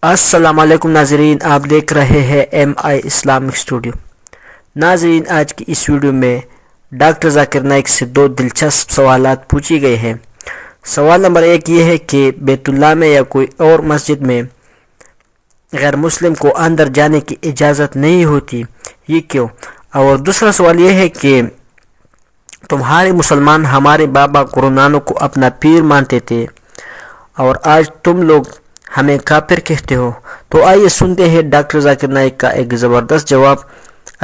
السلام علیکم ناظرین، آپ دیکھ رہے ہیں ایم آئی اسلامک اسٹوڈیو۔ ناظرین، آج کی اس ویڈیو میں ڈاکٹر ذاکر نائک سے دو دلچسپ سوالات پوچھی گئے ہیں۔ سوال نمبر 1 یہ ہے کہ بیت اللہ میں یا کوئی اور مسجد میں غیر مسلم کو اندر جانے کی اجازت نہیں ہوتی، یہ کیوں؟ اور دوسرا سوال یہ ہے کہ تمہارے مسلمان ہمارے بابا گرو نانک کو اپنا پیر مانتے تھے اور آج تم لوگ ہمیں کافر کہتے ہو۔ تو آئیے سنتے ہیں ڈاکٹر ذاکر نائک کا ایک زبردست جواب۔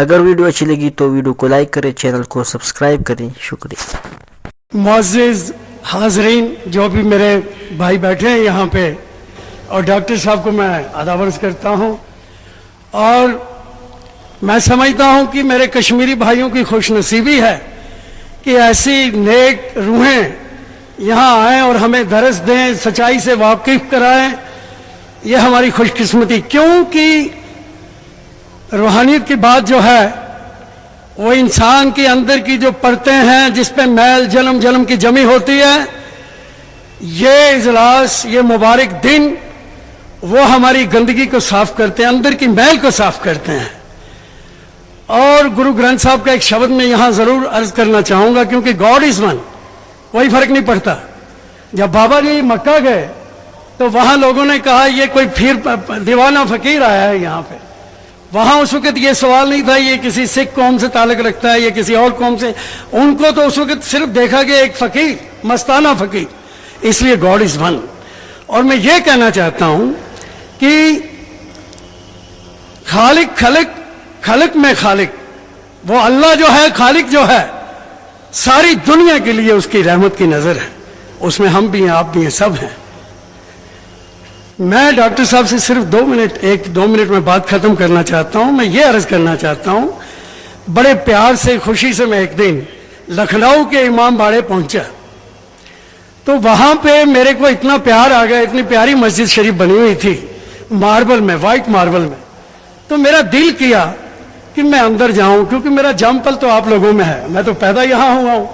اگر ویڈیو اچھی لگی تو ویڈیو کو لائک کریں، چینل کو سبسکرائب کریں۔ شکریہ۔ معزز حاضرین، جو بھی میرے بھائی بیٹھے ہیں یہاں پہ، اور ڈاکٹر صاحب کو میں ادب عرض کرتا ہوں، اور میں سمجھتا ہوں کہ میرے کشمیری بھائیوں کی خوش نصیبی ہے کہ ایسی نیک روحیں یہاں آئیں اور ہمیں درس دیں، سچائی سے واقف کرائیں۔ یہ ہماری خوش قسمتی، کیونکہ روحانیت کی بات جو ہے وہ انسان کے اندر کی جو پرتیں ہیں جس پہ میل جنم جنم کی جمی ہوتی ہے، یہ اجلاس، یہ مبارک دن وہ ہماری گندگی کو صاف کرتے ہیں، اندر کی میل کو صاف کرتے ہیں۔ اور گرو گرنتھ صاحب کا ایک شبد میں یہاں ضرور عرض کرنا چاہوں گا، کیونکہ گاڈ از ون، کوئی فرق نہیں پڑتا۔ جب بابا جی مکہ گئے تو وہاں لوگوں نے کہا یہ کوئی پھر دیوانہ فقیر آیا ہے یہاں پہ۔ وہاں اس وقت یہ سوال نہیں تھا یہ کسی سکھ قوم سے تعلق رکھتا ہے یا کسی اور قوم سے، ان کو تو اس وقت صرف دیکھا گیا ایک فقیر، مستانہ فقیر، اس لیے گاڈ از ون۔ اور میں یہ کہنا چاہتا ہوں کہ خالق میں خالق، وہ اللہ جو ہے، خالق جو ہے، ساری دنیا کے لیے اس کی رحمت کی نظر ہے، اس میں ہم بھی ہیں، آپ بھی ہیں، سب ہیں۔ میں ڈاکٹر صاحب سے صرف 2 منٹ میں بات ختم کرنا چاہتا ہوں۔ میں یہ عرض کرنا چاہتا ہوں، بڑے پیار سے، خوشی سے میں ایک دن لکھنؤ کے امام باڑے پہنچا تو وہاں پہ میرے کو اتنا پیار آ گیا، اتنی پیاری مسجد شریف بنی ہوئی تھی ماربل میں، وائٹ ماربل میں، تو میرا دل کیا کہ میں اندر جاؤں، کیونکہ میرا جم پل تو آپ لوگوں میں ہے، میں تو پیدا یہاں ہوا ہوں،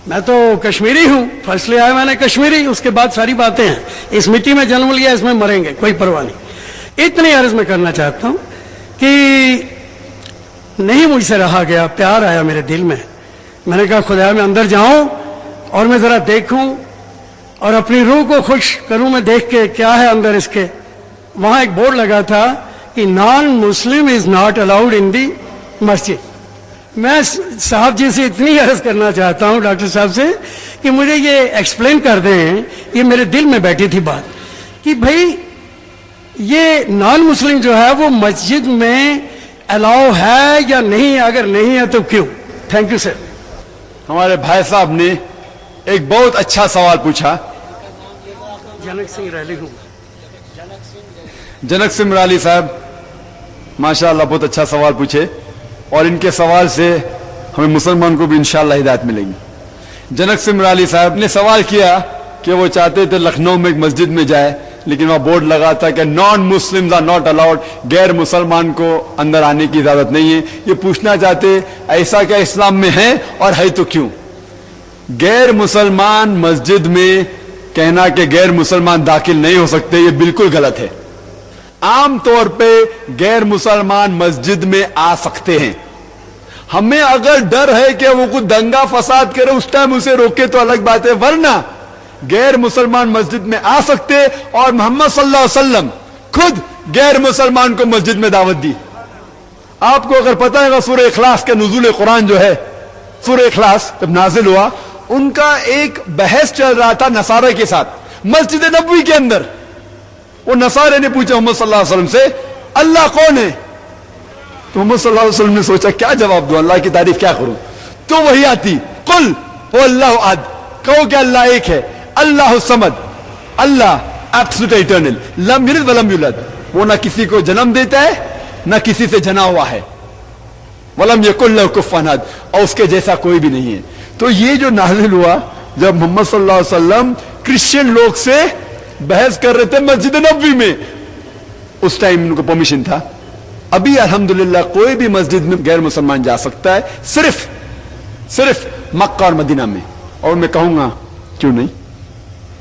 میں تو کشمیری ہوں، فرسٹ لے آیا میں نے کشمیری، اس کے بعد ساری باتیں ہیں، اس مٹی میں جنم لیا، اس میں مریں گے، کوئی پرواہ نہیں۔ اتنی عرض میں کرنا چاہتا ہوں کہ نہیں مجھ سے رہا گیا، پیار آیا میرے دل میں، میں نے کہا خدا میں اندر جاؤں اور میں ذرا دیکھوں اور اپنی روح کو خوش کروں، میں دیکھ کے کیا ہے اندر اس کے۔ وہاں ایک بورڈ لگا تھا کہ نان مسلم از ناٹ الاؤڈ ان دی مسجد۔ میں صاحب جی سے اتنی عرض کرنا چاہتا ہوں، ڈاکٹر صاحب سے، کہ مجھے یہ ایکسپلین کر دیں، یہ میرے دل میں بیٹھی تھی بات کہ بھائی یہ نان مسلم جو ہے وہ مسجد میں الاؤ ہے یا نہیں، اگر نہیں ہے تو کیوں؟ Thank you sir. ہمارے بھائی صاحب نے ایک بہت اچھا سوال پوچھا۔ جنک سنگھ ریلی ہوں۔ جنک سنگھ رالی صاحب ماشاءاللہ بہت اچھا سوال پوچھے، اور ان کے سوال سے ہمیں مسلمان کو بھی انشاءاللہ ہدایت ملے گی۔ جنک سنگھ رالی صاحب نے سوال کیا کہ وہ چاہتے تھے لکھنؤ میں ایک مسجد میں جائے، لیکن وہاں بورڈ لگا تھا کہ non Muslims are not allowed, غیر مسلمان کو اندر آنے کی اجازت نہیں ہے۔ یہ پوچھنا چاہتے ایسا کیا اسلام میں ہے، اور ہے تو کیوں؟ غیر مسلمان مسجد میں کہنا کہ غیر مسلمان داخل نہیں ہو سکتے، یہ بالکل غلط ہے۔ عام طور پہ غیر مسلمان مسجد میں آ سکتے ہیں، ہمیں اگر ڈر ہے کہ وہ کچھ دنگا فساد کرے اس ٹائم اسے روکے تو الگ بات ہے، ورنہ غیر مسلمان مسجد میں آ سکتے، اور محمد صلی اللہ علیہ وسلم خود غیر مسلمان کو مسجد میں دعوت دی۔ آپ کو اگر پتہ ہے سورہ اخلاص کے نزول قرآن جو ہے، سورہ اخلاص جب نازل ہوا، ان کا ایک بحث چل رہا تھا نصارہ کے ساتھ مسجد نبوی کے اندر۔ وہ نصارے نے پوچھا محمد صلی اللہ علیہ وسلم سے اللہ کون ہے؟ تو محمد صلی اللہ علیہ وسلم نے سوچا کیا جواب دوں، اللہ کی تعریف کیا کروں؟ تو وہی آتی قل هو اللہ احد، کہو کہ اللہ ایک ہے، اللہ الصمد، اللہ ایبسولوٹ ایٹرنل، لم یلد ولم یولد، وہ نہ کسی کو جنم دیتا ہے نہ کسی سے جنا ہوا ہے، ولم یکن لہ کفوا احد، اور اس کے جیسا کوئی بھی نہیں ہے۔ تو یہ جو نازل ہوا جب محمد صلی اللہ علیہ وسلم کرسچن لوگ سے بحث کر رہے تھے مسجد نبوی میں، اس ٹائم ان کو پرمیشن تھا۔ ابھی الحمدللہ کوئی بھی مسجد میں غیر مسلمان جا سکتا ہے، صرف مکہ اور مدینہ میں، اور میں کہوں گا کیوں نہیں؟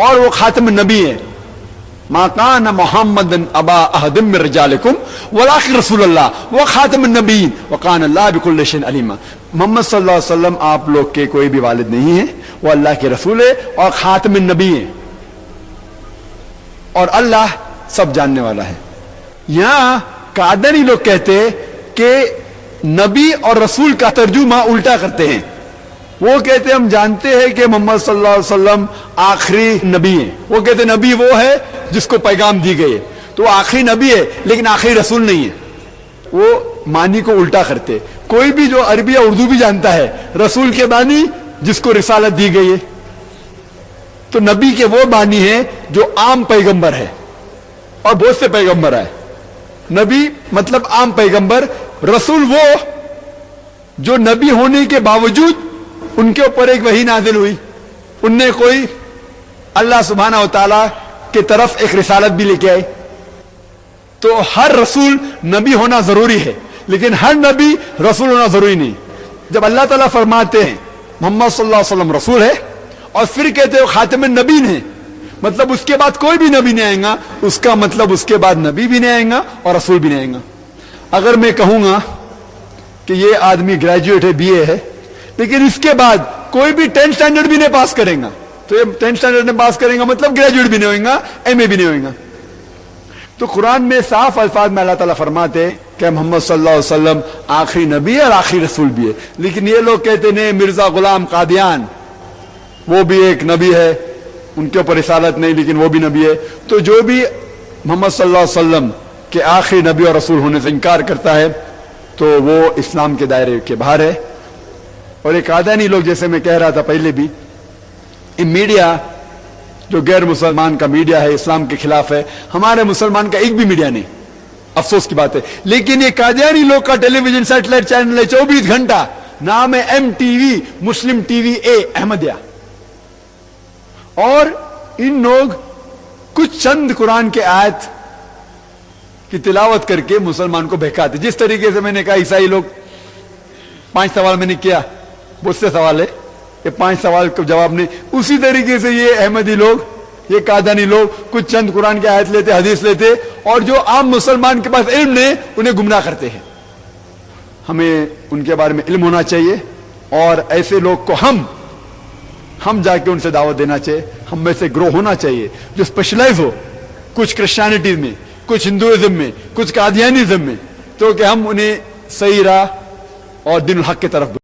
اور وہ خاتم النبی ہیں. ما کان محمد ابا احد من رجالکم ولکن رسول اللہ وخاتم النبیین وکان اللہ بکل شیء علیما. محمد صلی اللہ علیہ وسلم آپ لوگ کے کوئی بھی والد نہیں ہیں, وہ اللہ کے رسول ہے اور خاتم النبی ہیں, اور اللہ سب جاننے والا ہے. یہاں قادیانی لوگ کہتے کہ نبی اور رسول کا ترجمہ الٹا کرتے ہیں. وہ کہتے ہیں ہم جانتے ہیں کہ محمد صلی اللہ علیہ وسلم آخری نبی ہیں. وہ کہتے ہیں نبی وہ ہے جس کو پیغام دی گئی ہے, تو وہ آخری نبی ہے لیکن آخری رسول نہیں ہے. وہ معنی کو الٹا کرتے. کوئی بھی جو عربی یا اردو بھی جانتا ہے رسول کے معنی جس کو رسالت دی گئی ہے, تو نبی کے وہ معنی ہیں جو عام پیغمبر ہے, اور بہت سے پیغمبر آئے. نبی مطلب عام پیغمبر, رسول وہ جو نبی ہونے کے باوجود ان کے اوپر ایک وحی نازل ہوئی, ان نے کوئی اللہ سبحانہ و تعالی کی طرف ایک رسالت بھی لے کے آئے. تو ہر رسول نبی ہونا ضروری ہے لیکن ہر نبی رسول ہونا ضروری نہیں. جب اللہ تعالیٰ فرماتے ہیں محمد صلی اللہ علیہ وسلم رسول ہے اور پھر کہتے ہیں خاتم النبیین ہے, مطلب اس کے بعد کوئی بھی نبی نہیں آئے گا, اس کا مطلب اس کے بعد نبی بھی نہیں آئے گا اور رسول بھی نہیں آئے گا. اگر میں کہوں گا کہ یہ آدمی گریجویٹ ہے, بی اے ہے, لیکن اس کے بعد کوئی بھی 10th اسٹینڈرڈ بھی نہیں پاس کرے گا, تو یہ 10th اسٹینڈرڈ نہیں پاس کرے گا مطلب گریجویٹ بھی نہیں ہوئے گا, ایم اے بھی نہیں ہوئے گا. تو قرآن میں صاف الفاظ میں اللہ تعالیٰ فرماتے کہ محمد صلی اللہ علیہ وسلم آخری نبی ہے اور آخری رسول بھی ہے. لیکن یہ لوگ کہتے ہیں مرزا غلام قادیان وہ بھی ایک نبی ہے, ان کے اوپر رسالت نہیں لیکن وہ بھی نبی ہے. تو جو بھی محمد صلی اللہ علیہ وسلم کے آخری نبی اور رسول ہونے سے انکار کرتا ہے تو وہ اسلام کے دائرے کے باہر ہے. اور ایک قادیانی لوگ, جیسے میں کہہ رہا تھا پہلے بھی, میڈیا جو غیر مسلمان کا میڈیا ہے اسلام کے خلاف ہے, ہمارے مسلمان کا ایک بھی میڈیا نہیں, افسوس کی بات ہے. لیکن یہ قادیانی لوگ کا ٹیلی ویژن سیٹلائٹ چینل ہے 24 گھنٹہ, نام ہے ایم ٹی وی, مسلم ٹی وی اے احمدیہ. اور ان لوگ کچھ چند قرآن کے آیت کی تلاوت کر کے مسلمان کو بہکاتے. جس طریقے سے میں نے کہا عیسائی لوگ 5 سوال میں نے کیا, بہت سے سوال ہے, یہ 5 سوال کا جواب نہیں, اسی طریقے سے یہ احمدی لوگ, یہ قادیانی لوگ کچھ چند قرآن کی آیت لیتے, حدیث لیتے, اور جو عام مسلمان کے پاس علم نہیں انہیں گمراہ کرتے ہیں. ہمیں ان کے بارے میں علم ہونا چاہیے, اور ایسے لوگ کو ہم جا کے ان سے دعوت دینا چاہیے. ہم میں سے گرو ہونا چاہیے جو اسپیشلائز ہو, کچھ کرسچینٹی میں, کچھ ہندوازم میں, کچھ قادیانیزم میں, تو کہ ہم انہیں صحیح راہ اور دین الحق کی طرف